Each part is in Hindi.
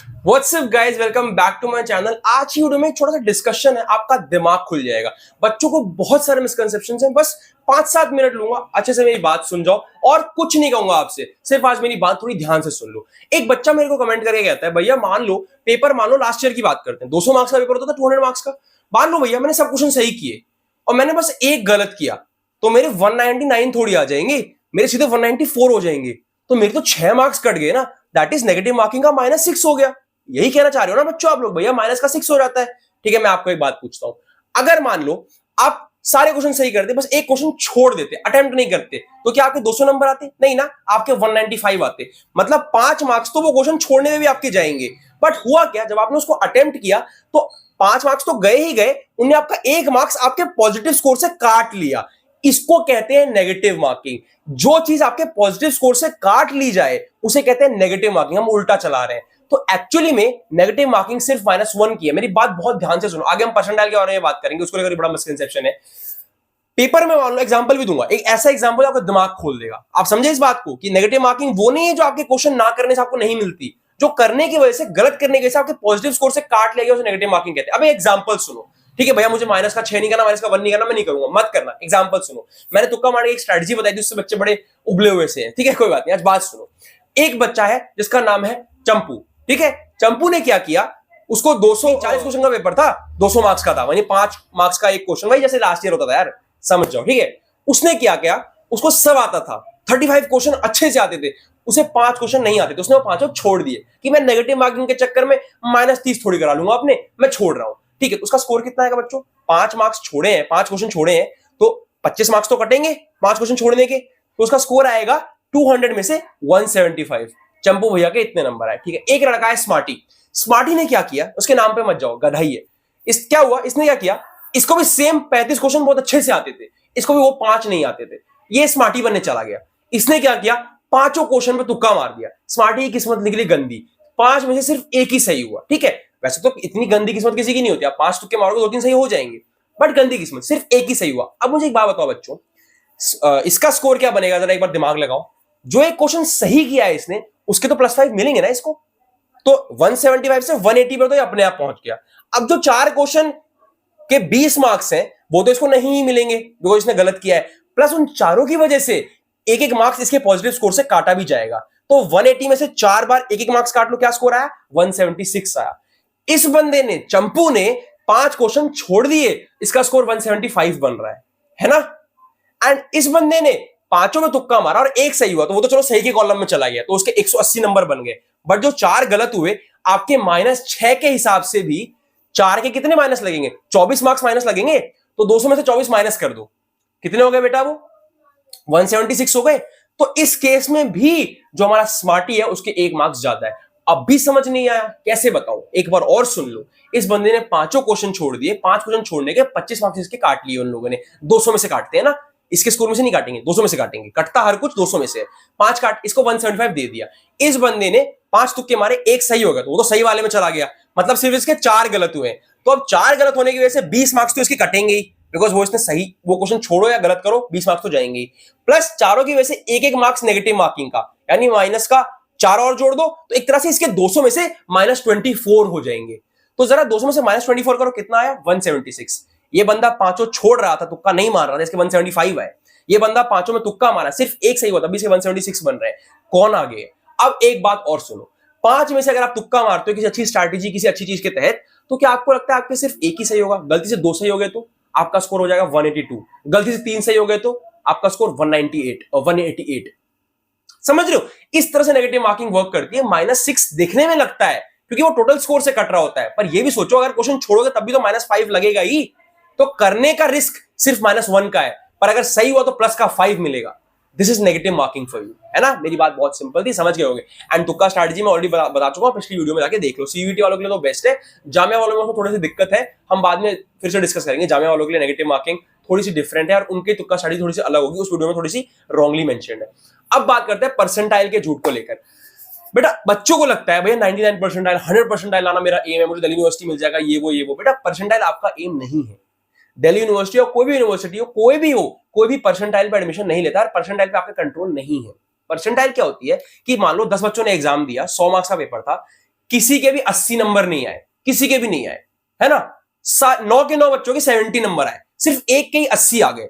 WhatsApp guys, welcome back to my channel. आज की वीडियो में एक छोटा सा डिस्कशन है, आपका दिमाग खुल जाएगा। बच्चों को बहुत सारे मिसकंसेप्शंस हैं, बस 5-7 मिनट लूंगा, अच्छे से मेरी बात सुन जाओ और कुछ नहीं कहूंगा आपसे, सिर्फ आज मेरी बात थोड़ी ध्यान से सुन लो। एक बच्चा मेरे को कमेंट करके कहता है, भैया मान लो पेपर, मान लो लास्ट ईयर की बात करते हैं, 200 मार्क्स का पेपर होता था, 200 मार्क्स का। मान लो भैया मैंने सब क्वेश्चन सही किए और मैंने बस एक गलत किया, तो मेरे 199 थोड़ी आ जाएंगे, मेरे सीधे 194 हो जाएंगे। तो मेरे तो 6 मार्क्स कट गए ना, दैट इज नेगेटिव मार्किंग का -6 हो गया। यही कहना चाह रहे हो ना बच्चों आप लोग, भैया -6 हो जाता है। ठीक है, मैं आपको एक बात पूछता हूं, अगर मान लो आप सारे क्वेश्चन सही करते, बस एक क्वेश्चन छोड़ देते, अटेम्प्ट नहीं करते, तो क्या आपके 200 नंबर आते? नहीं ना, आपके 195 आते। मतलब 5 मार्क्स तो वो क्वेश्चन छोड़ने में भी आपके जाएंगे। बट हुआ क्या, जब आपने उसको अटेम्प्ट किया तो 5 मार्क्स तो गए ही गए, उन्हें आपका 1 मार्क्स आपके पॉजिटिव स्कोर से काट लिया। इसको कहते हैं नेगेटिव मार्किंग। जो चीज आपके पॉजिटिव स्कोर से काट ली जाए उसे कहते हैं नेगेटिव मार्किंग। हम उल्टा चला रहे हैं। तो एक्चुअली में नेगेटिव मार्किंग सिर्फ -1 की है। मेरी बात बहुत ध्यान से सुनो, आगे हम परसेंटाइल के बारे में बात करेंगे, उसको लेकर बड़ा मिसकंसेप्शन है। पेपर में मान लो एग्जांपल भी दूंगा, एक ऐसा एग्जांपल आपका दिमाग खोल देगा। आप समझे इस बात को कि नेगेटिव मार्किंग वो नहीं है जो आपके क्वेश्चन ना करने से आपको नहीं मिलती, जो करने की वजह से, गलत करने की वजह से आपके पॉजिटिव स्कोर से काट लिया गया, उसे नेगेटिव मार्किंग कहते हैं। अब एग्जांपल सुनो, ठीक है भैया, मुझे -6 नहीं करना, -1 नहीं करना, मैं नहीं करूंगा, मत करना। एग्जांपल सुनो, मैंने तुक्का मार के एक स्ट्रेटजी बताई थी, उससे बच्चे बड़े उबले हुए से हैं। ठीक है, कोई बात नहीं, आज बात सुनो। एक बच्चा है जिसका नाम है चंपू। ठीक है, चंपू ने क्या किया, उसको 240 क्वेश्चन का पेपर था, 200 मार्क्स का था, यानी 5 मार्क्स का एक क्वेश्चन, भाई जैसे लास्ट ईयर होता था यार, समझ जाओ। ठीक है, उसने क्या किया, उसको सब आता था, 35 क्वेश्चन अच्छे से आते थे, उसे 5 क्वेश्चन नहीं आते थे, उसने वो 5 छोड़ दिए कि मैं नेगेटिव मार्किंग के चक्कर में -30 थोड़ी करा लूंगा अपने, मैं छोड़ रहा हूं। ठीक है, तो उसका स्कोर कितना आएगा बच्चों? 5 मार्क्स छोड़े हैं, 5 क्वेश्चन छोड़े हैं, तो 25 मार्क्स तो कटेंगे 5 क्वेश्चन छोड़ने के, तो उसका स्कोर आएगा 200 में से 175। चंपू भैया के इतने नंबर आए। ठीक है, एक लड़का है स्मार्टी। स्मार्टी ने क्या किया, उसके नाम पे मत जाओ, गधा ही है। इस क्या हुआ, इसने क्या किया, इसको भी सेम 35 क्वेश्चन बहुत अच्छे से आते थे, इसको भी वो 5 नहीं आते थे। ये स्मार्टी बनने चला गया। इसने क्या किया, 5 क्वेश्चन पे तुक्का मार दिया। स्मार्टी की किस्मत निकली गंदी, 5 में से सिर्फ एक ही सही हुआ। ठीक है, वैसे तो इतनी गंदी किस्मत किसी की नहीं होती, आप 5 तुक्के मारोगे 2-3 सही हो जाएंगे, बट गंदी किस्मत, सिर्फ एक ही सही हुआ। अब मुझे एक बात बताओ बच्चों, इसका स्कोर क्या बनेगा, जरा एक बार दिमाग लगाओ। जो एक क्वेश्चन सही किया है इसने, उसके तो +5 मिलेंगे ना इसको। तो 175 से 180 पर तो ये अपने आप पहुंच गया। अब जो 4 क्वेश्चन के 20 मार्क्स हैं, वो तो इसको नहीं मिलेंगे बिकॉज इसने गलत किया है, प्लस उन चारों की वजह से एक एक मार्क्स इसके पॉजिटिव स्कोर से काटा भी जाएगा। तो 180 में से 4 बार एक एक मार्क्स काट लो, क्या स्कोर आया? 176 आया। इस बंदे ने, चंपू ने 5 क्वेश्चन छोड़ दिए, इसका स्कोर 175 बन रहा है ना। एंड इस बंदे ने पांचों में तुक्का मारा और एक सही हुआ, तो वो तो चलो सही के कॉलम में चला गया, तो उसके 180 नंबर बन गए। बट जो 4 गलत हुए, आपके -6 के हिसाब से भी 4 के कितने माइनस लगेंगे? 24 मार्क्स माइनस लगेंगे। तो 200 में से 24 माइनस कर दो, कितने हो गए बेटा? वो 176 हो गए। तो इस केस में भी जो हमारा स्मार्टी है उसके 1 मार्क्स ज्यादा है। अब भी समझ नहीं आया, कैसे बताऊं? एक बार और सुन लो। इस बंदे ने 5 क्वेश्चन छोड़ दिए, 5 क्वेश्चन छोड़ने के 25 मार्क्स इसके काट लिए उन लोगों ने। 200 में से काटते हैं ना, इसके स्कोर में से नहीं काटेंगे, 200 में से काटेंगे, कटता हर कुछ 200 में से। 5 काट, इसको 175 दे दिया। इस बंदे ने 5 तुक्के मारे, एक सही हो गया, तो वो तो सही वाले में चला गया, मतलब सिर्फ इसके 4 गलत हुए। तो अब 4 गलत होने की वजह से 20 मार्क्स तो इसके कटेंगे ही, बिकॉज वो इसने सही, वो क्वेश्चन छोड़ो या गलत करो 20 मार्क्स तो जाएंगे ही। प्लस चारों की वजह से एक एक मार्क्स नेगेटिव मार्किंग का, यानी माइनस का 4 और जोड़ दो, तो एक तरह से इसके 200 में से -24 हो जाएंगे। तो जरा 200 में से -24 करो, कितना आया? 176। ये बंदा 5 छोड़ रहा था, तुक्का नहीं मार रहा था, इसके 175 आए। ये बंदा 5 में तुक्का मारा, सिर्फ एक सही हुआ, तभी इसके 176 बन रहे हैं। कौन आगे? अब एक बात और सुनो, 5 में से अगर आप तुक्का मारते हो किसी अच्छी स्ट्रैटेजी, किसी अच्छी चीज के तहत, तो क्या आपको लगता है आपके सिर्फ एक ही सही होगा? गलती से 2 सही हो गए तो आपका स्कोर हो जाएगा 182, गलती से 3 सही हो गए तो आपका स्कोर 198 और 188। समझ रहे हो? इस तरह से नेगेटिव मार्किंग वर्क करती है। -6 देखने में लगता है क्योंकि वो टोटल स्कोर से कट रहा होता है, पर ये भी सोचो अगर क्वेश्चन छोड़ोगे तब भी तो -5 लगेगा ही। तो करने का रिस्क सिर्फ -1 का है, पर अगर सही हुआ तो प्लस का 5 मिलेगा। This is negative marking for you, है ना। मेरी बात बहुत सिंपल थी, समझ गए होंगे। एंड तुक्का स्ट्रैटेजी मैं ऑलरेडी बता चुका हूं, पिछली वीडियो में जाके देख लो। सीयूईटी वालों के लिए तो बेस्ट है, जामिया वालों में थोड़ी सी दिक्कत है, हम बाद में फिर से डिस्कस करेंगे। जामिया वालों के लिए नेगेटिव मार्किंग थोड़ी सी डिफरेंट है और उनकी तुक्का स्ट्रैटेजी थोड़ी सी अलग होगी, उस वीडियो में थोड़ी सी रॉन्गली मेंशन्ड है। अब बात करते हैं परसेंटाइल के झूठ को लेकर। बेटा बच्चों को लगता है भैया 99 परसेंटाइल, 100 परसेंटाइल लाना मेरा एम है, मुझे दिल्ली यूनिवर्सिटी मिल जाएगा, ये वो। बेटा परसेंटाइल आपका एम नहीं है। दिल्ली यूनिवर्सिटी हो, कोई भी यूनिवर्सिटी हो, कोई भी हो, कोई भी परसेंटाइल पे एडमिशन नहीं लेता। परसेंटाइल पे आपका कंट्रोल नहीं है। परसेंटाइल क्या होती है कि मान लो 10 बच्चों ने एग्जाम दिया, 100 मार्क्स का पेपर था, किसी के भी 80 नंबर नहीं आए, किसी के भी नहीं आए, है ना। 9 के 9 बच्चों के 70 नंबर आए, सिर्फ एक के ही 80 आ गए,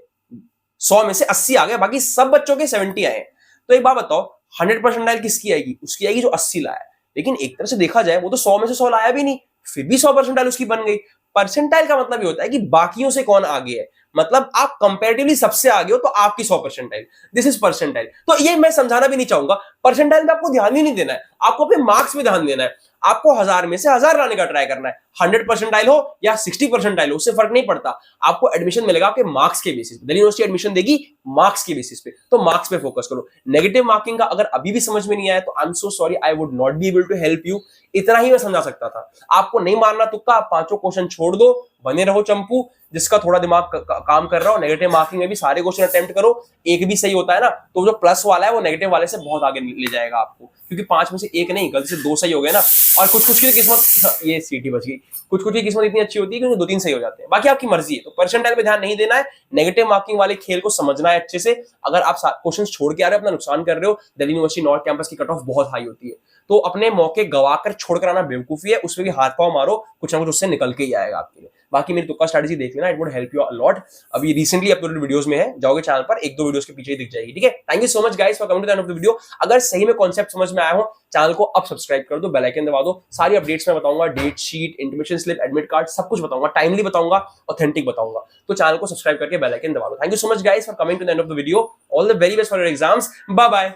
100 में से 80 आ गए, बाकी सब बच्चों के 70 आए। तो एक बात बताओ, 100 परसेंटाइल किसकी आएगी? उसकी आएगी जो 80 लाया। लेकिन एक तरह से देखा जाए वो तो 100 में से 100 लाया भी नहीं, फिर भी 100 परसेंटाइल उसकी बन गई। परसेंटाइल का मतलब ये होता है कि बाकियों से कौन आगे है, मतलब आप कंपैरेटिवली सबसे आगे हो तो आपकी 100 परसेंटाइल, दिस इज परसेंटाइल। तो ये मैं समझाना भी नहीं चाहूंगा, परसेंटाइल में आपको ध्यान ही नहीं देना है, आपको अपने मार्क्स में ध्यान देना है। आपको 1000 में से 1000 लाने का ट्राई करना है, 100 परसेंटाइल हो या 60 परसेंटाइल हो, उससे फर्क नहीं पड़ता। आपको एडमिशन मिलेगा आपके मार्क्स के बेसिस पे, दिल्ली यूनिवर्सिटी एडमिशन देगी मार्क्स के बेसिस पे, तो मार्क्स पे फोकस करो। नेगेटिव मार्किंग का अगर अभी भी समझ में नहीं आया तो I am so sorry, I would not be able to help you. इतना ही मैं समझा सकता था। आपको नहीं मारना तुक्का, आप पांचों क्वेश्चन छोड़ दो, बने रहो चंपू। जिसका थोड़ा दिमाग काम कर रहा हो, नेगेटिव मार्किंग में भी सारे क्वेश्चन अटेम्प्ट करो, एक भी सही होता है ना तो जो प्लस वाला है वो नेगेटिव वाले से बहुत आगे ले जाएगा आपको, क्योंकि 5 में से एक नहीं, गलती से 2 सही हो गए ना। और कुछ कुछ की किस्मत, ये सीटी बच गई, कुछ कुछ की किस्मत इतनी अच्छी होती है कि 2-3 सही हो जाते हैं, बाकी आपकी मर्जी है। तो परसेंटाइल पे ध्यान नहीं देना है, नेगेटिव मार्किंग वाले खेल को समझना है अच्छे से। अगर आप क्वेश्चन छोड़ के आ रहे हो, अपना नुकसान कर रहे हो। दिल्ली यूनिवर्सिटी नॉर्थ कैंपस की कट ऑफ बहुत हाई होती है, तो अपने मौके गवाकर छोड़कर आना बेवकूफी है, उसमें भी हाथ पांव मारो, कुछ ना कुछ उससे निकल के ही आएगा आपके लिए। बाकी मेरी तुक्का स्ट्रेटजी देख लेना, it would help you a lot. अभी रिसेंटली अपलोडेड वीडियोस में है, जाओगे चैनल पर, 1-2 वीडियोस के पीछे ही दिख जाएगी, ठीक है। Thank you so much guys for coming to the end of the video. अगर सही में कॉन्सेप्ट समझ में आया हो, चैनल को अब सब्सक्राइब कर दो, बेल आइकन दबा दो। सारी अपडेट्स मैं बताऊंगा, date sheet, intimation slip, admit card, सब कुछ बताऊंगा, टाइमली बताऊंगा, ऑथेंटिक बताऊंगा। तो चैनल को सब्सक्राइब करके बेल आइकन दबा दो। Thank you so much guys for coming to the end of the video. All the very best for your exams. Bye bye.